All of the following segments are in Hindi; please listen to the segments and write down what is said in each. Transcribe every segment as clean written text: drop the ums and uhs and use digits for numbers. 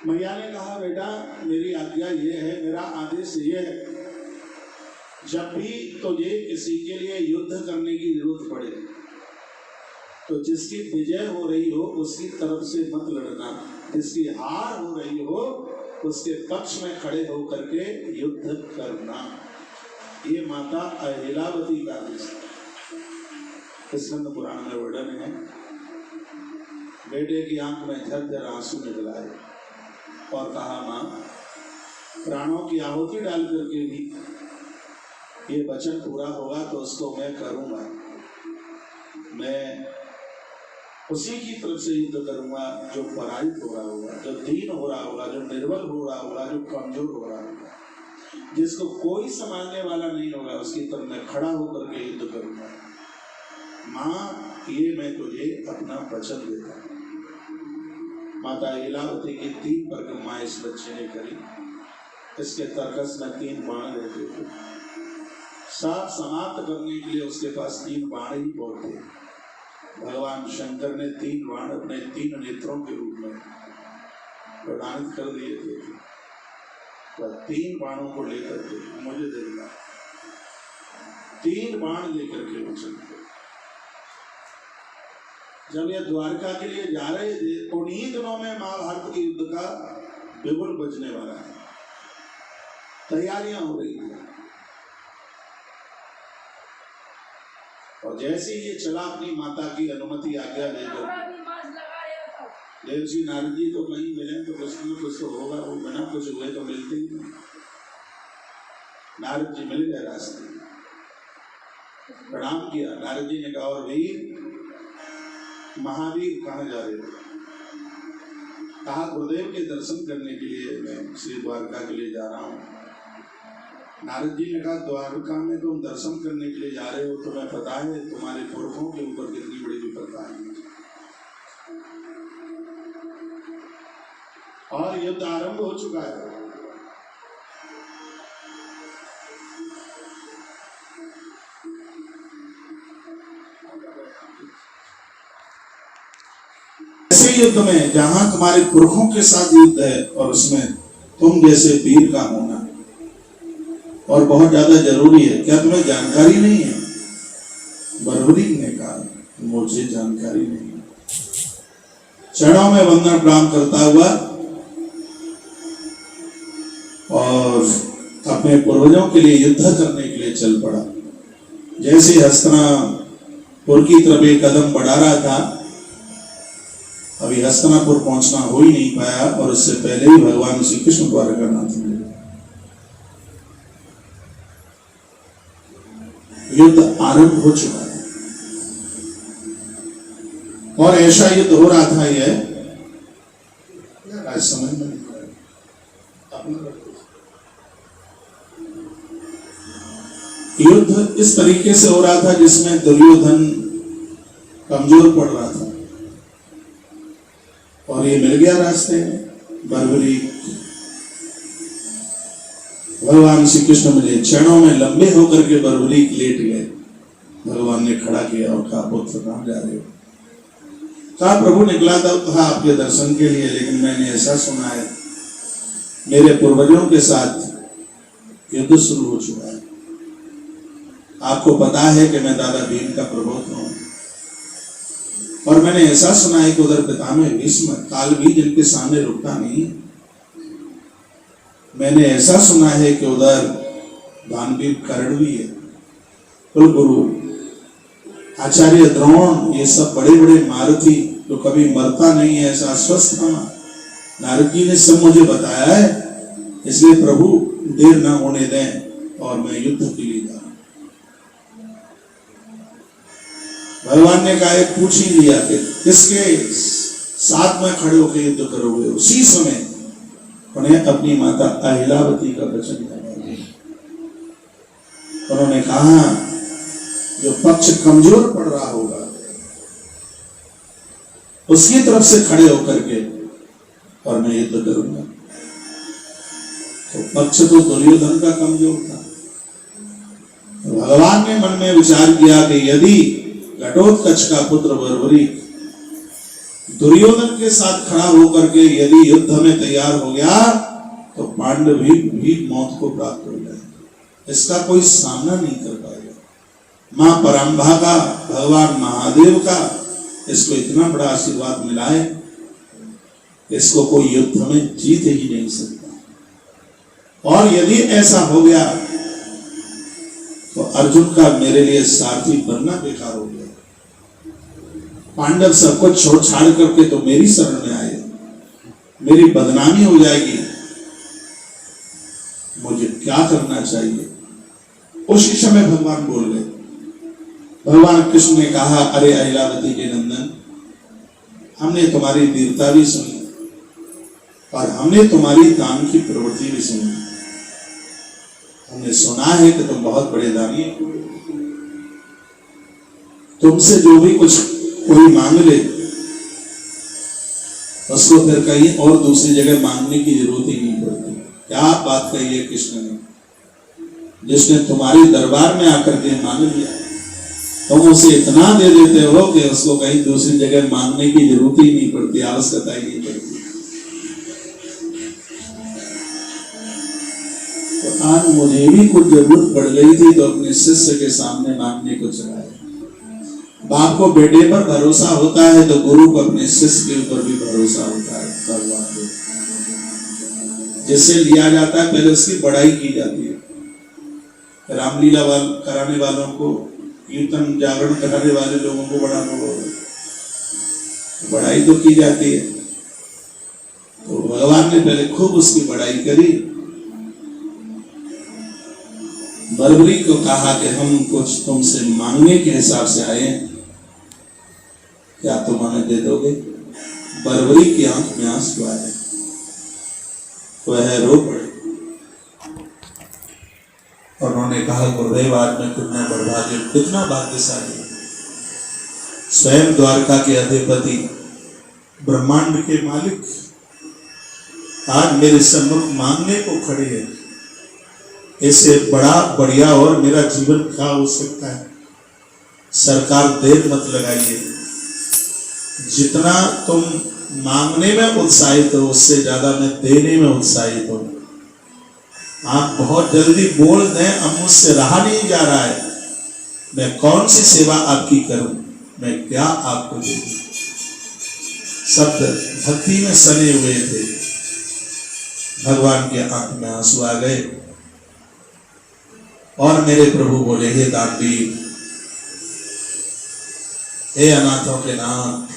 मैया ने कहा बेटा मेरी आज्ञा ये है, मेरा आदेश ये है, जब भी तुझे किसी के लिए युद्ध करने की जरूरत पड़े तो जिसकी विजय हो रही हो उसकी तरफ से मत लड़ना, जिसकी हार हो रही हो उसके पक्ष में खड़े होकर के युद्ध करना। ये माता अहिलावती का आदेश है। स्कंद पुराण में वर्णन है। बेटे की आंख में झरझर आंसू निकल आए और कहा मां प्राणों की आहुति डाल करके भी ये वचन पूरा होगा तो उसको मैं करूंगा, मैं उसी की तरफ से युद्ध करूंगा जो पराजित हो रहा होगा, जो दीन हो रहा होगा, जो निर्बल हो रहा होगा, जो कमजोर हो रहा होगा, जिसको कोई संभालने वाला नहीं होगा, उसकी तरफ मैं खड़ा होकर के युद्ध करूंगा। माँ ये मैं तुझे अपना वचन देता हूं। माता अहिलावती की 3 परिक्रमा इस बच्चे ने करी। इसके तर्कस में 3 बाण रहते थे। साथ समाप्त करने के लिए उसके पास 3 बाण ही बहुत थे। भगवान शंकर ने 3 बाण अपने 3 नेत्रों के रूप में प्रदान कर दिए थे। तो 3 बाणों को लेकर के मुझे देखना, 3 बाण लेकर के वो चलते। जब ये द्वारका के लिए जा रहे थे उन्हीं दिनों में महाभारत के युद्ध का बिगुल बजने वाला है, तैयारियां हो रही थी। और जैसे ये चला अपनी माता की अनुमति आज्ञा लेकर, देव जी नारद जी तो कहीं मिले तो कुछ न कुछ तो होगा, वो बिना कुछ हुए तो मिलते ही नहीं। नारद जी मिल गए रास्ते, प्रणाम किया। नारद जी ने कहा और वीर महावीर कहाँ जा रहे हो? कहा गुरुदेव के दर्शन करने के लिए मैं श्री द्वारका के लिए जा रहा हूँ। नारद जी ने कहा द्वारका में तुम दर्शन करने के लिए जा रहे हो, तुम्हें पता है तुम्हारे पुरखों के ऊपर कितनी बड़ी विपत्ता है और युद्ध आरंभ हो चुका है। ऐसे युद्ध में जहां तुम्हारे पुरखों के साथ युद्ध है और उसमें तुम जैसे वीर का होना और बहुत ज्यादा जरूरी है। क्या तुम्हें जानकारी नहीं है? बर्बरी ने कहा मुझे जानकारी नहीं है। चरणों में वंदन प्रणाम करता हुआ और अपने पूर्वजों के लिए युद्ध करने के लिए चल पड़ा। जैसे हस्तिनापुर की तरफ एक कदम बढ़ा रहा था, अभी हस्तिनापुर पहुंचना हो ही नहीं पाया और उससे पहले ही भगवान श्री कृष्ण द्वारकानाथ मिले। युद्ध आरंभ हो चुका है और ऐसा युद्ध हो रहा था यह आज समझ में नहीं आया। युद्ध इस तरीके से हो रहा था जिसमें दुर्योधन कमजोर पड़ रहा था और ये मिल गया रास्ते में बर्बरी। भगवान श्री कृष्ण मिले, चरणों में लंबे होकर के बर्बरी लेट गए। भगवान ने खड़ा किया और कहा पुत्र कहां जा रहे हो? कहा प्रभु निकला था आपके दर्शन के लिए, लेकिन मैंने ऐसा सुना है मेरे पूर्वजों के साथ युद्ध शुरू हो चुका है। आपको पता है कि मैं दादा भीम का प्रबोध हूं और मैंने ऐसा सुना है कि उधर पितामह भीष्म काल भी जिनके सामने रुकता नहीं। मैंने ऐसा सुना है कि उधर दानवीर कर्ण भी है, कुलगुरु आचार्य द्रोण, ये सब बड़े बड़े महारथी जो कभी मरता नहीं है, ऐसा स्वस्थ था। नारद जी ने सब मुझे बताया है, इसलिए प्रभु देर ना होने दें और मैं युद्ध के लिए जा रहा हूं। भगवान ने कहा पूछ ही लिया कि किसके साथ में खड़े होकर युद्ध करोगे। उसी समय उन्हें अपनी माता अहिलावती का वचन याद आ गया। उन्होंने कहा जो पक्ष कमजोर पड़ रहा होगा उसकी तरफ से खड़े होकर के और मैं युद्ध करूंगा। तो पक्ष तो दुर्योधन का कमजोर था। भगवान ने मन में विचार किया कि यदि घटोत्कच का पुत्र बर्बरी दुर्योधन के साथ खड़ा होकर के यदि युद्ध में तैयार हो गया तो पांडव भी मौत को प्राप्त हो जाए, इसका कोई सामना नहीं कर पाएगा। मां पराम्भा का, भगवान महादेव का इसको इतना बड़ा आशीर्वाद मिला है, इसको कोई युद्ध में जीत ही नहीं सकता। और यदि ऐसा हो गया तो अर्जुन का मेरे लिए सारथी बनना बेकार हो गया। पांडव सब कुछ छोड़ छाड़ करके तो मेरी शरण में आए, मेरी बदनामी हो जाएगी, मुझे क्या करना चाहिए? उसी समय भगवान बोल गए। भगवान कृष्ण ने कहा, अरे अहिलावती के नंदन, हमने तुम्हारी वीरता भी सुनी और हमने तुम्हारी दान की प्रवृत्ति भी सुनी। हमने सुना है कि तुम बहुत बड़े दानी हो, तुमसे जो भी कुछ कोई मांग ले उसको फिर कहीं और दूसरी जगह मांगने की जरूरत ही नहीं पड़ती। क्या बात कही है कृष्ण ने, जिसने तुम्हारे दरबार में आकर के मांग लिया तुम उसे इतना दे देते हो कि उसको कहीं दूसरी जगह मांगने की जरूरत ही नहीं पड़ती, आवश्यकता ही नहीं पड़ती। तो आज मुझे भी कुछ जरूरत पड़ गई थी तो अपने शिष्य के सामने मांगने को चलाया। बाप को बेटे पर भरोसा होता है तो गुरु को अपने शिष्य के ऊपर भी भरोसा होता है। भगवान जिससे लिया जाता है पहले उसकी बड़ाई की जाती है। रामलीला कराने वालों को, कीर्तन जागरण कराने वाले लोगों को बड़ाई तो की जाती है। तो भगवान ने पहले खूब उसकी बड़ाई करी। बर्बरी को कहा कि हम कुछ तुमसे मांगने के हिसाब से आए, क्या तुम हमें दे दोगे? बर्बरी की आंख में आंसू आए, वह रो पड़े और उन्होंने कहा, गुरुदेव आज मैं कितना भाग्यशाली, स्वयं द्वारका के अधिपति, ब्रह्मांड के मालिक आज मेरे सम्मुख मांगने को खड़े हैं। इससे बड़ा बढ़िया और मेरा जीवन क्या हो सकता है? सरकार देर मत लगाइए, जितना तुम मांगने में उत्साहित हो उससे ज्यादा मैं देने में उत्साहित हूं। आप बहुत जल्दी बोल दें, अब मुझसे रहा नहीं जा रहा है, मैं कौन सी सेवा आपकी करूं, मैं क्या आपको दे दूं? शब्द भक्ति में सने हुए थे। भगवान के आंख में आंसू आ गए और मेरे प्रभु बोले, हे दानवीर, हे अनाथों के नाथ,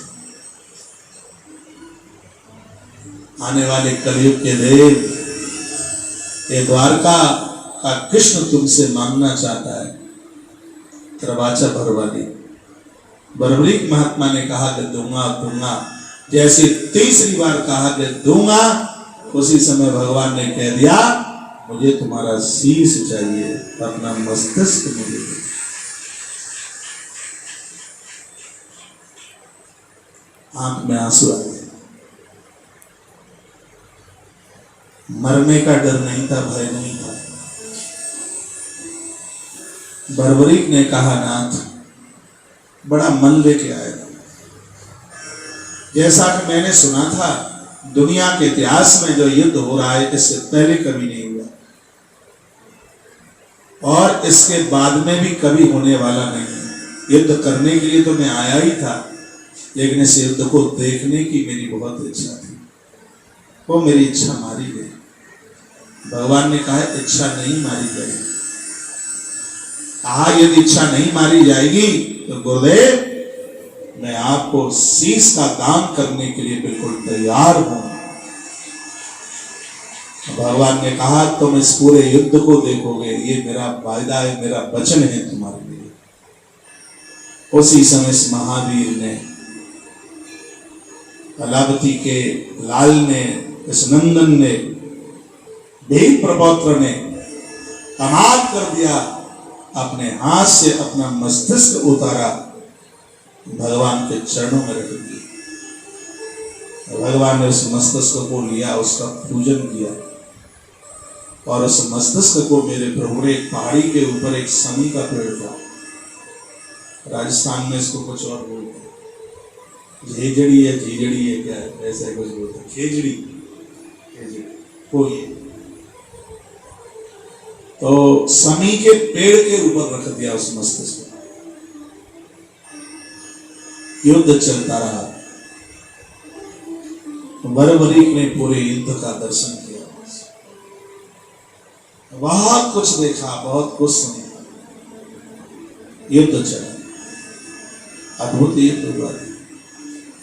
आने वाले कलयुग के देव, ये द्वारका का कृष्ण तुमसे मांगना चाहता है, त्रवाचा भरवाली। बर्बरीक महात्मा ने कहा कि दूंगा। जैसे तीसरी बार कहा कि दूंगा, उसी समय भगवान ने कह दिया, मुझे तुम्हारा शीश चाहिए, अपना मस्तिष्क मुझे। आंख में आंसू आ गए। मरने का डर नहीं था, भय नहीं था। बर्बरीक ने कहा, नाथ बड़ा मन लेके आया। जैसा कि मैंने सुना था, दुनिया के इतिहास में जो युद्ध हो रहा है इससे पहले कभी नहीं हुआ और इसके बाद में भी कभी होने वाला नहीं है। युद्ध करने के लिए तो मैं आया ही था, लेकिन इस युद्ध को देखने की मेरी बहुत इच्छा थी, वो मेरी इच्छा मारी गई। भगवान ने कहा, इच्छा नहीं मारी गई। कहा, यदि इच्छा नहीं मारी जाएगी तो गुरुदेव मैं आपको शीश का दान करने के लिए बिल्कुल तैयार हूं। भगवान ने कहा, तुम इस पूरे युद्ध को देखोगे, ये मेरा वायदा है, मेरा वचन है तुम्हारे लिए। उसी समय इस महावीर ने, अलावती के लाल ने, इस नंदन ने, वेद प्रपौत्र ने कमाल कर दिया। अपने हाथ से अपना मस्तिष्क उतारा, भगवान के चरणों में रख दिया। भगवान ने उस मस्तिष्क को लिया, उसका पूजन किया और उस मस्तिष्क को मेरे प्रभु ने एक पहाड़ी के ऊपर, एक समी का पेड़ था, राजस्थान में इसको कुछ और बोलते हैं, झेजड़ी है, झीजड़ी है, क्या है, ऐसा कुछ बोलते हैं, खेजड़ी, खेजड़ी वो ये। तो समी के पेड़ के ऊपर रख दिया उस मस्तिष्क को। युद्ध चलता रहा। बरबरीक ने पूरे युद्ध का दर्शन किया, बहुत कुछ देखा, बहुत कुछ सुना। युद्ध चला, अद्भुत युद्ध हुआ।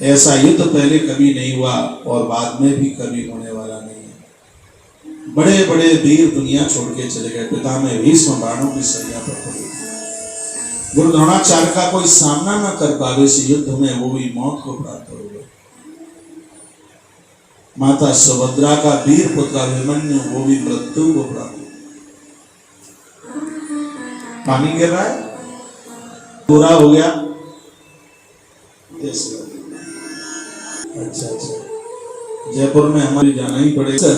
ऐसा युद्ध पहले कभी नहीं हुआ और बाद में भी कभी होने वाला नहीं है। बड़े बड़े वीर दुनिया छोड़ के चले गए। पिता में भीष्म बाणों की सैया पर पड़ी। गुरु द्रोणाचार्य का कोई सामना न कर पावे इस युद्ध में, वो भी मौत को प्राप्त हो गए। माता सुभद्रा का वीर पुत्र अभिमन्यु, वो भी मृत्यु को प्राप्त। पानी गिर रहा है, पूरा हो गया। अच्छा अच्छा, जयपुर में हमारी जाना ही पड़ेगा।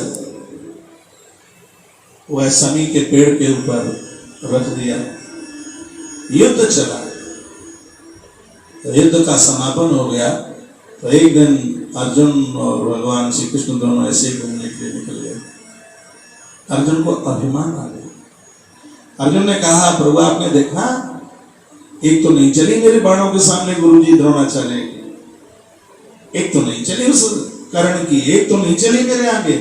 वह समी के पेड़ के ऊपर रख दिया। युद्ध चला, युद्ध का समापन हो गया। तो एक दिन अर्जुन और भगवान श्री कृष्ण दोनों ऐसे ही घूमने के लिए निकल गए। अर्जुन को अभिमान आ गया। अर्जुन ने कहा, प्रभु आपने देखा, एक तो नहीं चली मेरे बाणों के सामने गुरुजी द्रोणाचार्य की, एक तो नहीं चली उस कर्ण की, एक तो नहीं चली मेरे आगे।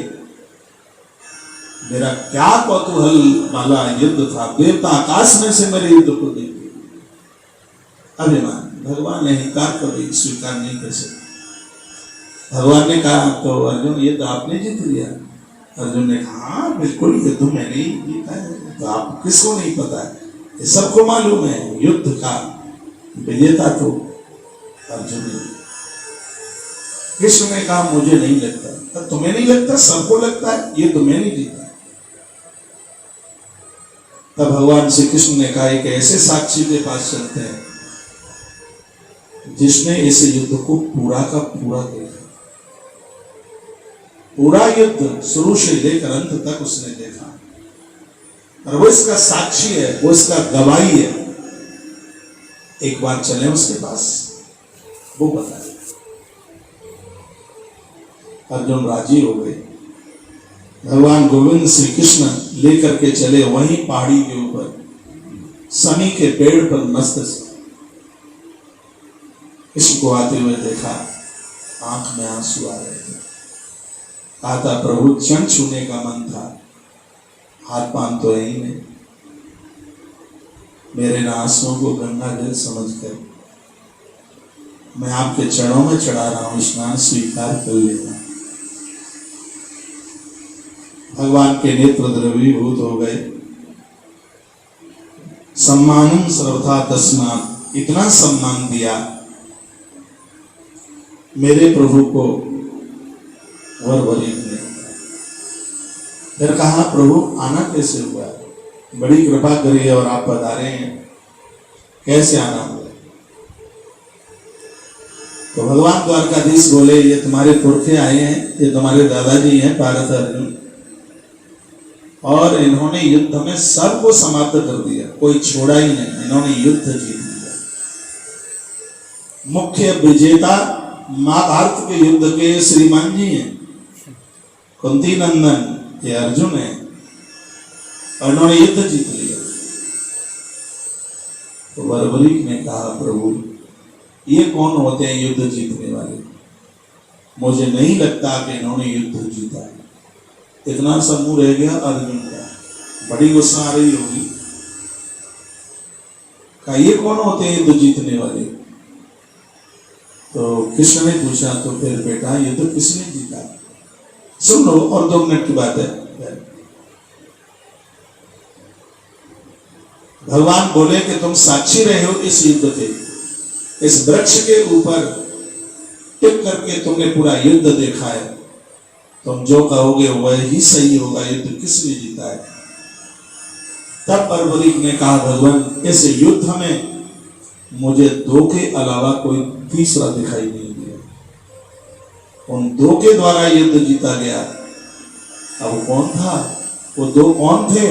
मेरा क्या कौतूहल वाला युद्ध था, देवता आकाश में से मेरे युद्ध को देखे। अभिमान, भगवान ने हिंकार कभी स्वीकार नहीं कर सकते। भगवान ने कहा, तो अर्जुन युद्ध आपने जीत लिया। अर्जुन ने कहा, हाँ बिल्कुल, युद्ध मैंने ही जीता है। तो आप किसको नहीं पता है, ये सबको मालूम है, युद्ध का विजेता तो अर्जुन है। कृष्ण ने कहा, मुझे नहीं लगता। तो तुम्हें नहीं लगता, सबको लगता है, ये तो मैं नहीं जीता। तब भगवान श्री कृष्ण ने कहा, एक ऐसे साक्षी के पास चलते हैं जिसने इस युद्ध को पूरा का पूरा देखा। पूरा युद्ध शुरू से लेकर अंत तक उसने देखा, और वो इसका साक्षी है, वो इसका गवाही है। एक बार चले उसके पास, वो बताए। अर्जुन राजी हो गए। भगवान गोविंद श्री कृष्ण लेकर के चले वहीं पहाड़ी के ऊपर, सनी के पेड़ पर मस्त। इसको आते हुए देखा, आंख में आंसू आ रहे थे। आता प्रभु क्षण छूने का मन था, हाथ पांव तो यही नहीं। मेरे आंसुओं को गंगा जल समझकर मैं आपके चरणों में चढ़ा रहा हूं, स्नान स्वीकार कर लेना। भगवान के नेत्र द्रवीभूत हो गए। सम्मानम सर्वथा तस्मात्, इतना सम्मान दिया मेरे प्रभु को वरवरी ने। फिर कहा, प्रभु आना कैसे हुआ, बड़ी कृपा करी है और आप पधारे हैं, कैसे आना हुआ? तो भगवान द्वारकाधीश बोले, ये तुम्हारे पुरखे आए हैं, ये तुम्हारे दादाजी हैं पार्थ अर्जुन, और इन्होंने युद्ध में सबको समाप्त कर दिया, कोई छोड़ा ही नहीं। इन्होंने युद्ध जीत लिया। मुख्य विजेता महाभारत के युद्ध के श्रीमान जी हैं, कुंती नंदन, ये अर्जुन है, और इन्होंने युद्ध जीत लिया। तो बरबरीक ने कहा, प्रभु ये कौन होते हैं युद्ध जीतने वाले? मुझे नहीं लगता कि इन्होंने युद्ध जीता है। इतना समूह रह गया अर्जुन का, बड़ी गुस्सा आ रही होगी। कहा, ये कौन होते हैं युद्ध जीतने वाले? तो कृष्ण ने पूछा, तो फिर बेटा युद्ध किसने जीता? सुन लो, और 2 मिनट की बात है। भगवान बोले कि तुम साक्षी रहे हो इस युद्ध के, इस वृक्ष के ऊपर टिक करके तुमने पूरा युद्ध देखा है। तुम जो कहोगे वह ही सही होगा, युद्ध किसने जीता है? तब बरबरीक ने कहा, भगवान इस युद्ध में मुझे 2 के अलावा कोई तीसरा दिखाई नहीं दिया। उन 2 के द्वारा युद्ध जीता गया। अब कौन था वो 2? कौन थे?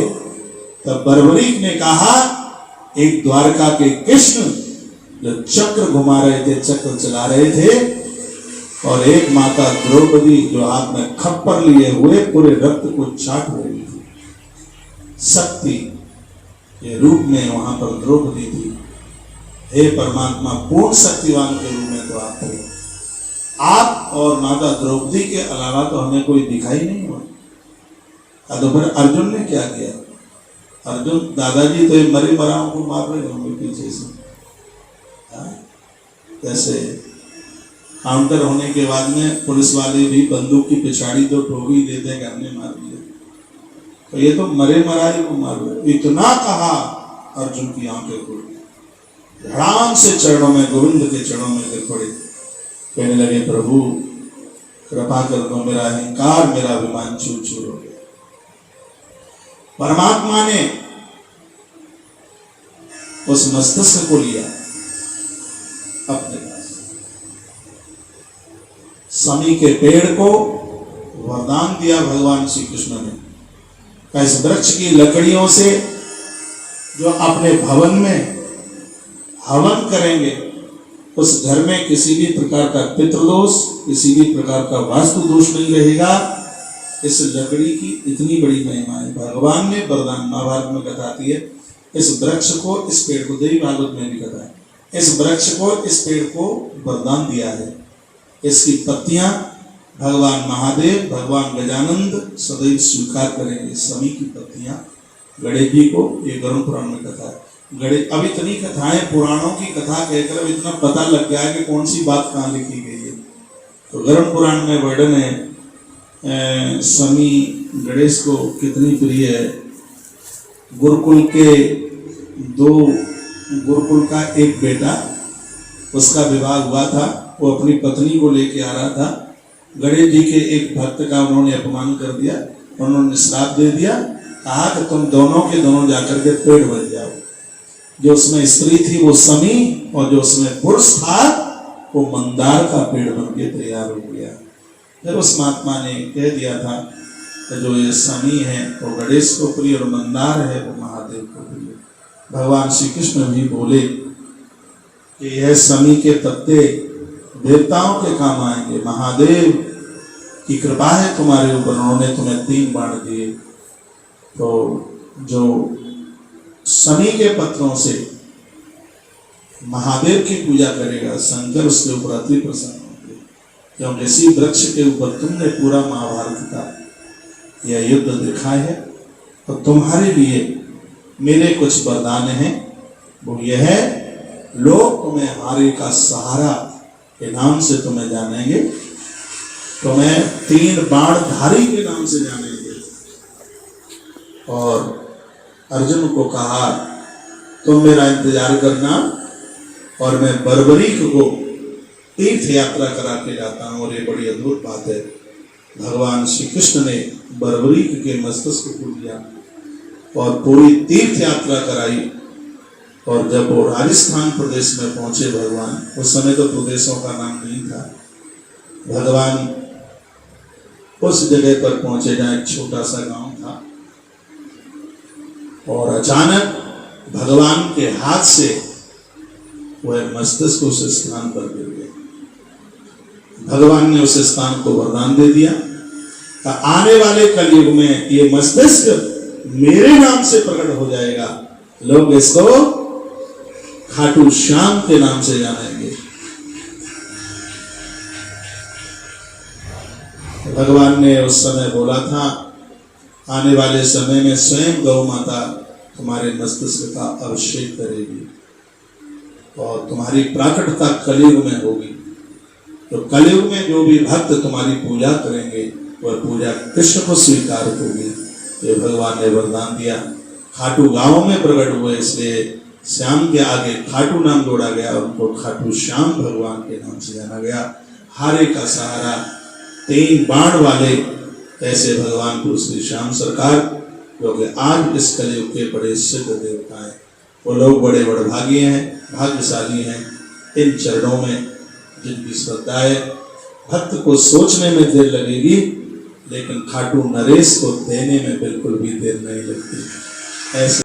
तब बरबरीक ने कहा, एक द्वारका के कृष्ण, जो चक्र घुमा रहे थे, चक्र चला रहे थे, और एक माता द्रौपदी जो हाथ में खप्पर लिए हुए पूरे रक्त को चाट रही थी। शक्ति के रूप में वहां पर द्रौपदी थी। हे परमात्मा, पूर्ण शक्तिवान के रूप में तो आप थे। आप और माता द्रौपदी के अलावा तो हमें कोई दिखाई नहीं हुआ। तो फिर अर्जुन ने क्या किया? अर्जुन, दादाजी तो मरे मराओं को मार रहे होंगे पीछे से। कैसे काउंटर होने के बाद में पुलिस वाले भी बंदूक की पिछाड़ी तो ठोक ही देते हैं कि हमने मार दिया, तो ये तो मरे मराए को मार रहे। इतना कहा, अर्जुन की आंखें खुल, धड़ाम से चरणों में, गोविंद के चरणों में गिर पड़े। कहने लगे, प्रभु कृपा कर दो, मेरा अहंकार, मेरा अभिमान चूर चूर हो गया। परमात्मा ने उस मस्तिष्क को लिया अपने पास। समी के पेड़ को वरदान दिया भगवान श्री कृष्ण ने। इस वृक्ष की लकड़ियों से जो अपने भवन में हवन करेंगे, उस घर में किसी भी प्रकार का पितृदोष, किसी भी प्रकार का वास्तु दोष नहीं रहेगा। इस लकड़ी की इतनी बड़ी महिमा है। भगवान ने वरदान, महाभारत में कथा आती है, इस वृक्ष को, इस पेड़ को, देवी भागवत में भी कथा है, इस वृक्ष को, इस पेड़ को वरदान दिया है। इसकी पत्तियां भगवान महादेव, भगवान गजानंद सदैव स्वीकार करेंगे। समी की पत्तियां गणेश जी को, ये गरुड़ पुराण में कथा है। अब इतनी कथाएं, पुराणों की कथा कहकर अब इतना पता लग गया है कि कौन सी बात कहाँ लिखी गई है। तो गरुड़ पुराण में वर्णन है, समी गणेश को कितनी प्रिय है। गुरुकुल का एक बेटा, उसका विवाह हुआ था, वो अपनी पत्नी को लेके आ रहा था। गणेश जी के एक भक्त का उन्होंने अपमान कर दिया, उन्होंने श्राप दे दिया, कहा कि तुम दोनों के दोनों जाकर के पेड़ बन जाओ। जो उसमें स्त्री थी वो समी, और जो उसमें पुरुष था वो मंदार का पेड़ बन के तैयार हो गया। फिर उस महात्मा ने कह दिया था कि जो ये समी है वो गणेश को प्रिय, और मंदार है वो महादेव को प्रिय। भगवान श्री कृष्ण भी बोले कि यह समी के पत्ते देवताओं के काम आएंगे, महादेव की कृपा है तुम्हारे ऊपर, उन्होंने तुम्हें 3 बाण दिए। तो जो समी के पत्रों से महादेव की पूजा करेगा, शंकर उसके ऊपर अति प्रसन्न होंगे। क्योंकि इसी वृक्ष के ऊपर तुमने पूरा महाभारत का यह युद्ध देखा है, और तुम्हारे लिए मेरे कुछ वरदान हैं। वो यह है, लोग तुम्हें हारे का सहारा के नाम से तुम्हें जानेंगे, तुम्हें 3 बाणधारी के नाम से जानेंगे। और अर्जुन को कहा, तुम मेरा इंतजार करना, और मैं बर्बरीक को तीर्थ यात्रा करा के जाता हूँ। और ये बड़ी अद्भुत बात है, भगवान श्री कृष्ण ने बर्बरीक के मस्तिष्क को लिया और पूरी तीर्थ यात्रा कराई। और जब वो राजस्थान प्रदेश में पहुंचे भगवान, उस समय तो प्रदेशों का नाम नहीं था, भगवान उस जगह पर पहुंचे जहाँ एक छोटा सा गांव था, और अचानक भगवान के हाथ से वह मस्तिष्क उस स्थान पर गिर गया। भगवान ने उस स्थान को वरदान दे दिया, आने वाले कलयुग में ये मस्तिष्क मेरे नाम से प्रकट हो जाएगा, लोग इसको खाटू श्याम के नाम से जानेंगे। भगवान ने उस समय बोला था, आने वाले समय में स्वयं गौ माता तुम्हारे मस्तिष्क का अभिषेक करेगी और तुम्हारी प्राकटता कलयुग में होगी। तो कलयुग में जो भी भक्त तुम्हारी पूजा करेंगे वह पूजा कृष्ण को स्वीकार होगी। ये भगवान ने वरदान दिया। खाटू गांव में प्रकट हुए, इसलिए श्याम के आगे खाटू नाम जोड़ा गया और उनको खाटू श्याम भगवान के नाम से जाना गया। हारे का सहारा, 3 बाण वाले ऐसे भगवान पुरुष श्री श्याम सरकार, जो कि आज इस कलयुग के बड़े सिद्ध देवता हैं। वो लोग बड़े भागी हैं, भाग्यशाली हैं। इन चरणों में जिनकी श्रद्धा है, भक्त को सोचने में देर लगेगी, लेकिन खाटू नरेश को देने में बिल्कुल भी देर नहीं लगती। ऐसे